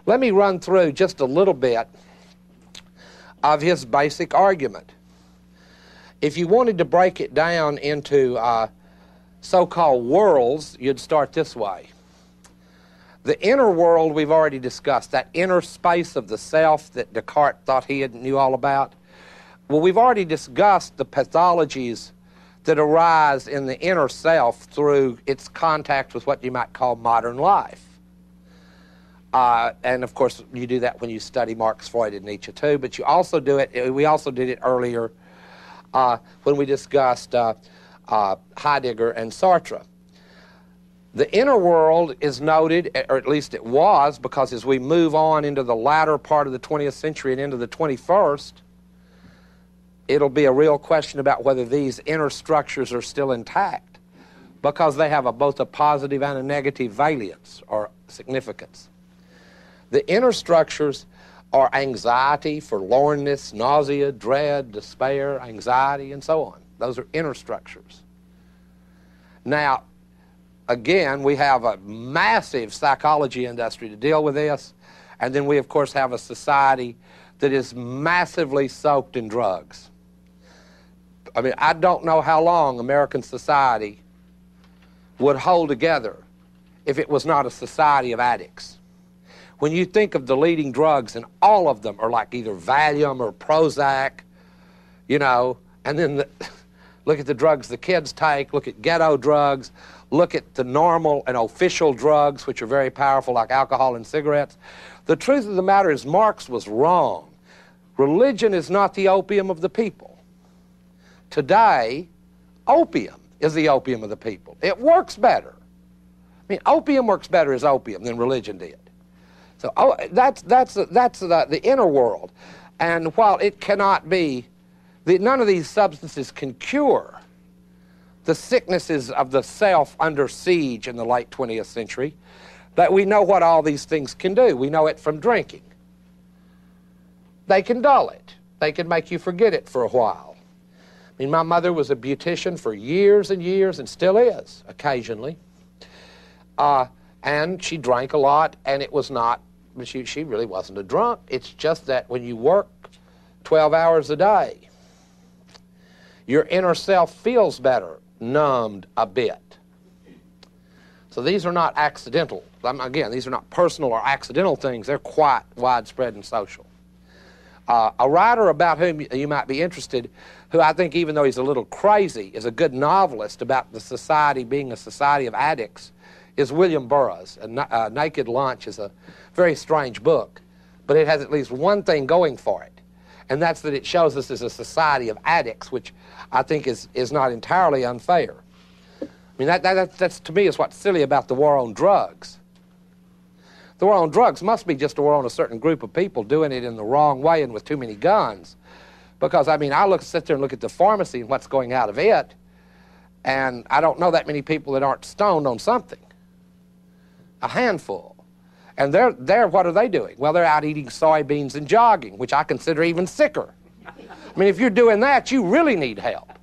Let me run through just a little bit of his basic argument. If you wanted to break it down into so-called worlds, you'd start this way. The inner world we've already discussed, that inner space of the self that Descartes thought he knew all about. Well, we've already discussed the pathologies that arise in the inner self through its contact with what you might call modern life. And of course, you do that when you study Marx, Freud, and Nietzsche too, but you also do it, we also did it earlier when we discussed Heidegger and Sartre. The inner world is noted, or at least it was, because as we move on into the latter part of the 20th century and into the 21st, it'll be a real question about whether these inner structures are still intact, because they have both a positive and a negative valence or significance. The inner structures are anxiety, forlornness, nausea, dread, despair, anxiety, and so on. Those are inner structures. Now, again, we have a massive psychology industry to deal with this, and then we, of course, have a society that is massively soaked in drugs. I mean, I don't know how long American society would hold together if it was not a society of addicts. When you think of the leading drugs, and all of them are like either Valium or Prozac, you know, and then look at the drugs the kids take, look at ghetto drugs, look at the normal and official drugs, which are very powerful, like alcohol and cigarettes. The truth of the matter is Marx was wrong. Religion is not the opium of the people. Today, opium is the opium of the people. It works better. I mean, opium works better as opium than religion did. So that's the inner world. And while it cannot be, none of these substances can cure the sicknesses of the self under siege in the late 20th century, that we know what all these things can do. We know it from drinking. They can dull it. They can make you forget it for a while. I mean, my mother was a beautician for years and years, and still is, occasionally. And she drank a lot, and it was not, she really wasn't a drunk. It's just that when you work 12 hours a day, your inner self feels better, numbed a bit. So these are not accidental. Again, these are not personal or accidental things. They're quite widespread and social. A writer about whom you might be interested, who I think, even though he's a little crazy, is a good novelist about the society being a society of addicts, is William Burroughs. Naked Lunch is a very strange book, but it has at least one thing going for it, and that's that it shows us as a society of addicts, which I think is not entirely unfair. I mean, that's to me is what's silly about the war on drugs. The war on drugs must be just a war on a certain group of people doing it in the wrong way and with too many guns. Because, I mean, sit there and look at the pharmacy and what's going out of it, and I don't know that many people that aren't stoned on something. A handful. And they're what are they doing? Well, they're out eating soybeans and jogging, which I consider even sicker. I mean, if you're doing that, you really need help.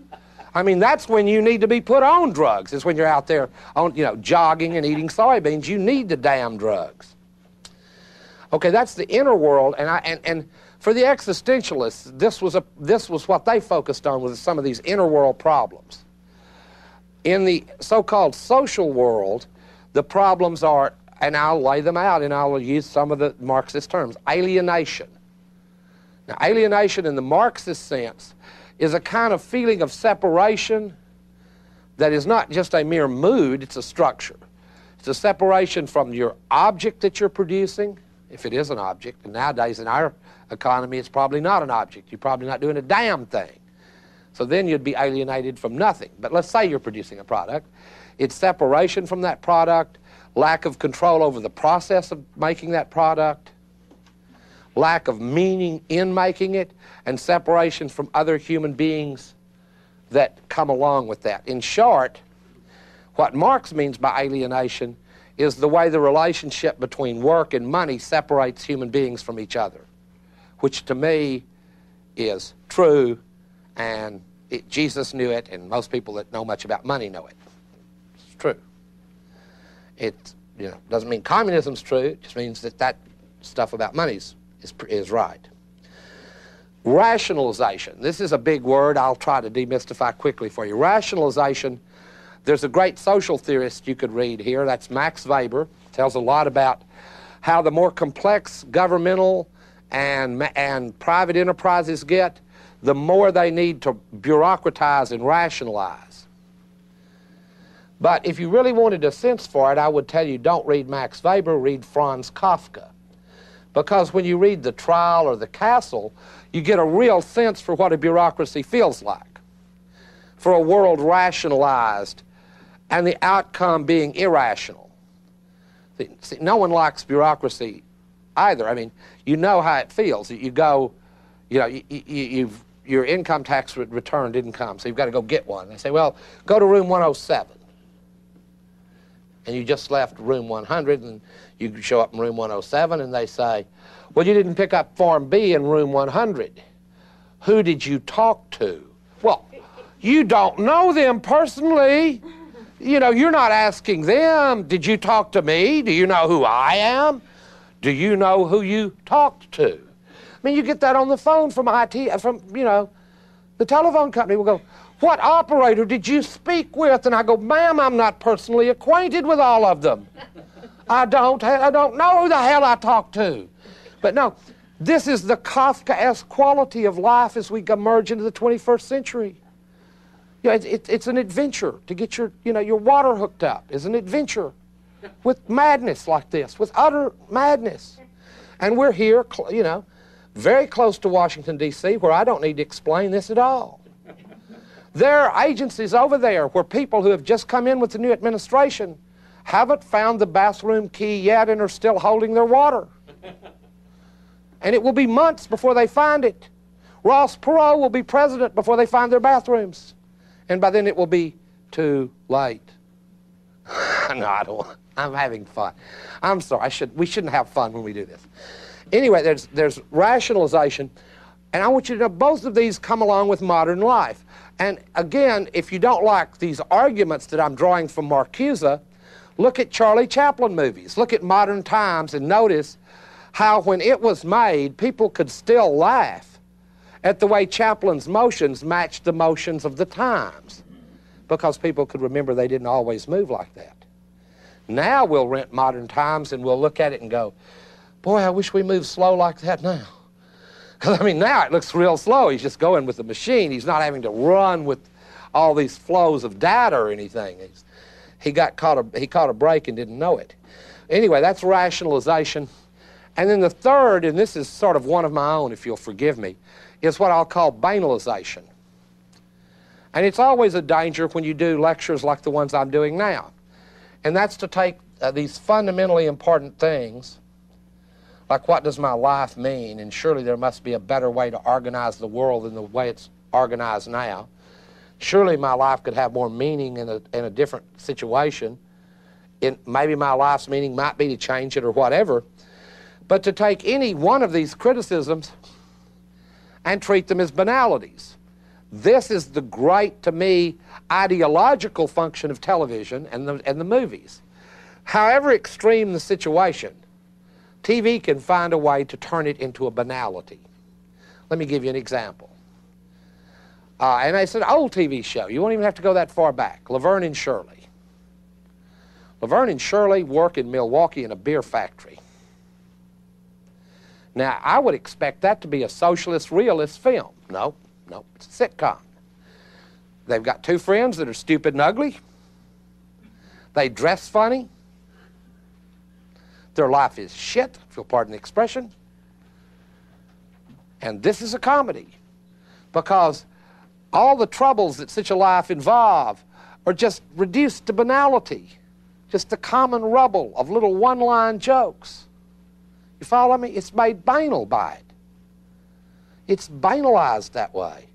I mean, that's when you need to be put on drugs, is when you're out there on, jogging and eating soybeans. You need the damn drugs. Okay, that's the inner world, and for the existentialists, this was what they focused on, was some of these inner world problems. In the so-called social world, the problems are, and I'll lay them out, and I'll use some of the Marxist terms, alienation. Now, alienation in the Marxist sense is a kind of feeling of separation that is not just a mere mood, it's a structure. It's a separation from your object that you're producing, if it is an object, and nowadays in our economy it's probably not an object. You're probably not doing a damn thing. So then you'd be alienated from nothing. But let's say you're producing a product. It's separation from that product, lack of control over the process of making that product, lack of meaning in making it, and separation from other human beings that come along with that. In short, what Marx means by alienation is the way the relationship between work and money separates human beings from each other, which to me is true, and Jesus knew it, and most people that know much about money know it. It's true. It doesn't mean communism's true. It just means that stuff about money is right. Rationalization. This is a big word. I'll try to demystify quickly for you. Rationalization, there's a great social theorist you could read here. That's Max Weber. Tells a lot about how the more complex governmental and private enterprises get, the more they need to bureaucratize and rationalize. But if you really wanted a sense for it, I would tell you don't read Max Weber, read Franz Kafka. Because when you read The Trial or The Castle, you get a real sense for what a bureaucracy feels like, for a world rationalized and the outcome being irrational. See, no one likes bureaucracy either. I mean, you know how it feels. You go, you know, your income tax return didn't come, so you've got to go get one. They say, well, go to room 107. And you just left room 100, and you show up in room 107, and they say, well, you didn't pick up Form B in room 100. Who did you talk to? Well, you don't know them personally. You know, you're not asking them, did you talk to me? Do you know who I am? Do you know who you talked to? I mean, you get that on the phone from IT, from, you know, the telephone company will go, what operator did you speak with? And I go, ma'am, I'm not personally acquainted with all of them. I don't know who the hell I talked to. But no, this is the Kafkaesque quality of life as we emerge into the 21st century. You know, it's an adventure to get your water hooked up. It's an adventure with madness like this, with utter madness. And we're here, you know, very close to Washington, D.C., where I don't need to explain this at all. There are agencies over there where people who have just come in with the new administration haven't found the bathroom key yet and are still holding their water. And it will be months before they find it. Ross Perot will be president before they find their bathrooms. And by then it will be too late. No, I don't. I'm having fun. I'm sorry. We shouldn't have fun when we do this. Anyway, there's rationalization. And I want you to know both of these come along with modern life. And again, if you don't like these arguments that I'm drawing from Marcuse, look at Charlie Chaplin movies. Look at Modern Times and notice how when it was made, people could still laugh at the way Chaplin's motions matched the motions of the times, because people could remember they didn't always move like that. Now we'll rent Modern Times and we'll look at it and go, boy, I wish we moved slow like that now. Because, I mean, now it looks real slow. He's just going with the machine. He's not having to run with all these flows of data or anything. He caught a break and didn't know it. Anyway, that's rationalization. And then the third, and this is sort of one of my own, if you'll forgive me, is what I'll call banalization. And it's always a danger when you do lectures like the ones I'm doing now. And that's to take these fundamentally important things, like what does my life mean, and surely there must be a better way to organize the world than the way it's organized now. Surely my life could have more meaning in a different situation. Maybe my life's meaning might be to change it or whatever. But to take any one of these criticisms and treat them as banalities. This is the great, to me, ideological function of television and the movies. However extreme the situation, TV can find a way to turn it into a banality. Let me give you an example. And it's an old TV show. You won't even have to go that far back. Laverne and Shirley. Laverne and Shirley work in Milwaukee in a beer factory. Now, I would expect that to be a socialist, realist film. No, it's a sitcom. They've got two friends that are stupid and ugly. They dress funny. Their life is shit, if you'll pardon the expression. And this is a comedy, because all the troubles that such a life involve are just reduced to banality, just the common rubble of little one-line jokes. You follow me? It's made banal by it. It's banalized that way.